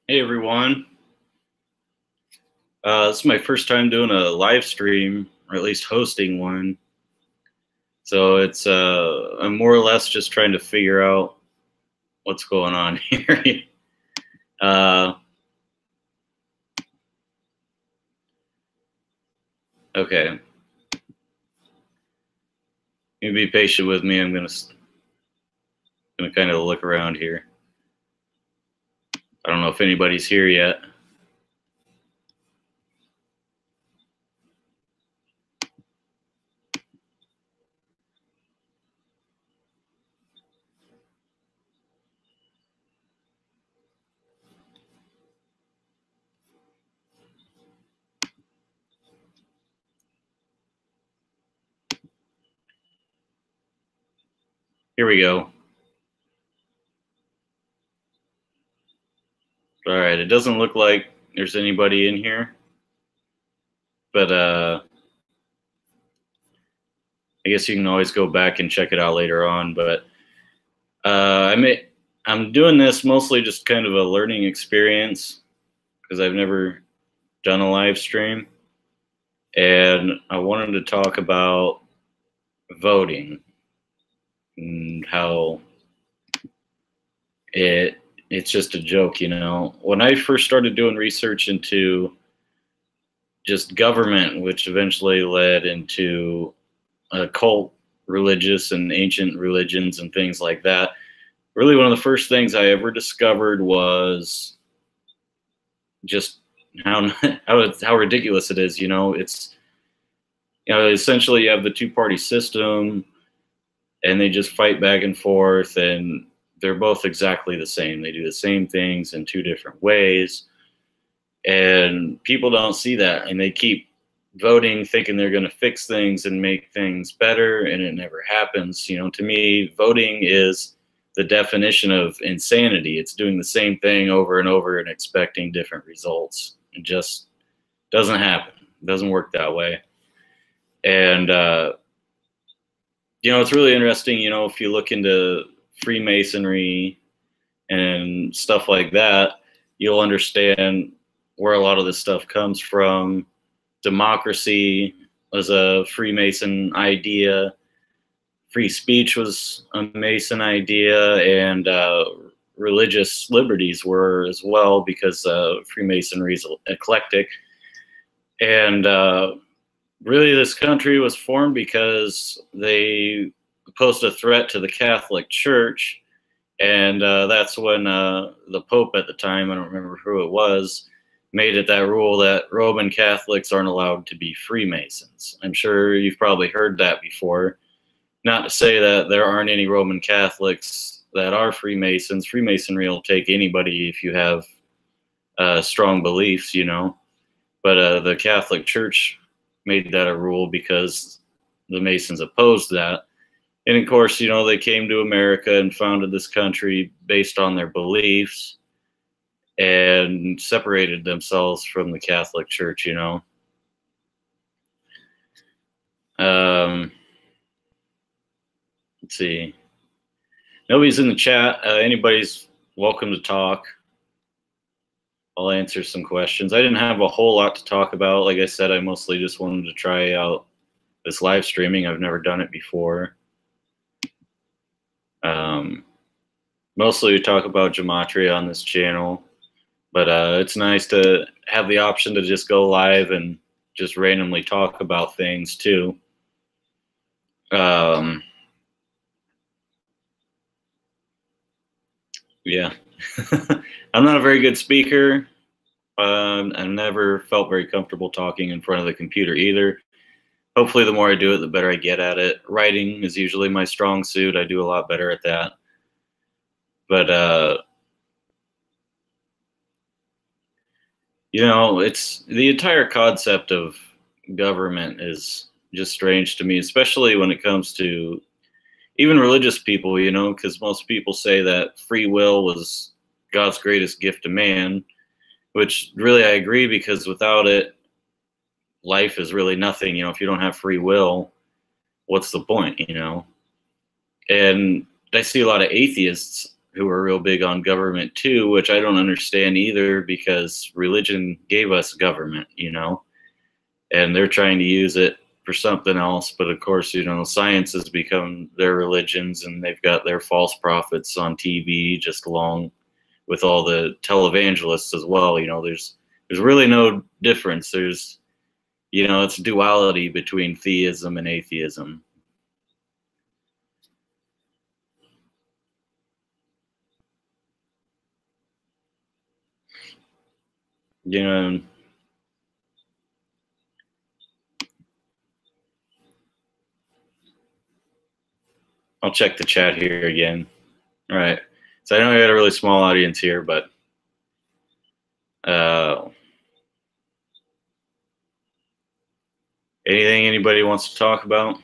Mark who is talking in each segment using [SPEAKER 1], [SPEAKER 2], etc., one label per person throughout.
[SPEAKER 1] Hey everyone. This is my first time doing a live stream, or at least hosting one. So I'm more or less just trying to figure out what's going on here. uh, okay, you be patient with me. I'm gonna kind of look around here. I don't know if anybody's here yet. Here we go. All right, it doesn't look like there's anybody in here, but I guess you can always go back and check it out later on. But I'm doing this mostly just kind of a learning experience because I've never done a live stream, and I wanted to talk about voting and how it's just a joke, you know. When I first started doing research into just government, which eventually led into occult religious and ancient religions and things like that, really one of the first things I ever discovered was just how how ridiculous it is. You know, essentially you have the two-party system, and they just fight back and forth, and they're both exactly the same. They do the same things in two different ways, and people don't see that, and they keep voting thinking they're going to fix things and make things better, and it never happens. You know, to me, voting is the definition of insanity. It's doing the same thing over and over and expecting different results. It just doesn't happen. It doesn't work that way. And it's really interesting, if you look into Freemasonry and stuff like that, you'll understand where a lot of this stuff comes from. Democracy was a Freemason idea. Free speech was a Mason idea, and religious liberties were as well, because Freemasonry is eclectic. And really, this country was formed because they posed a threat to the Catholic Church, and that's when the Pope at the time, I don't remember who it was, made it that rule that Roman Catholics aren't allowed to be Freemasons. I'm sure you've probably heard that before. Not to say that there aren't any Roman Catholics that are Freemasons. Freemasonry will take anybody if you have strong beliefs, But the Catholic Church made that a rule because the Masons opposed that. And of course, they came to America and founded this country based on their beliefs and separated themselves from the Catholic Church, Let's see. Nobody's in the chat. Anybody's welcome to talk. I'll answer some questions. I didn't have a whole lot to talk about. Like I said, I mostly just wanted to try out this live streaming. I've never done it before. Mostly we talk about gematria on this channel, but it's nice to have the option to just go live and just randomly talk about things too. Yeah. I'm not a very good speaker. I never felt very comfortable talking in front of the computer either. Hopefully the more I do it, the better I get at it. Writing is usually my strong suit. I do a lot better at that. But, it's the entire concept of government is just strange to me, especially when it comes to even religious people, because most people say that free will was God's greatest gift to man, which really I agree, because without it, life is really nothing. If you don't have free will, what's the point, And I see a lot of atheists who are real big on government too, which I don't understand either because religion gave us government, and they're trying to use it for something else. But of course, science has become their religions, and they've got their false prophets on TV just along with all the televangelists as well. There's really no difference. There's it's duality between theism and atheism. You know, I'll check the chat here again. All right. So I know I got a really small audience here, but anything anybody wants to talk about?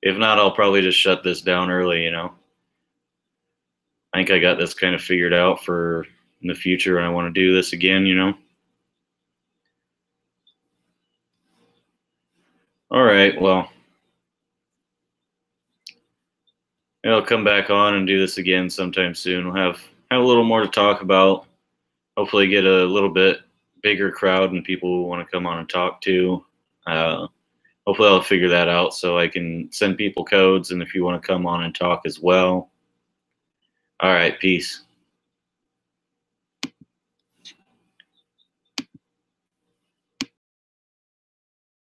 [SPEAKER 1] If not, I'll probably just shut this down early, I think I got this kind of figured out for in the future when I want to do this again. All right, well, I'll come back on and do this again sometime soon. We'll have a little more to talk about. Hopefully get a little bit bigger crowd and people who want to come on and talk to. Hopefully I'll figure that out so I can send people codes, and if you want to come on and talk as well. All right, peace.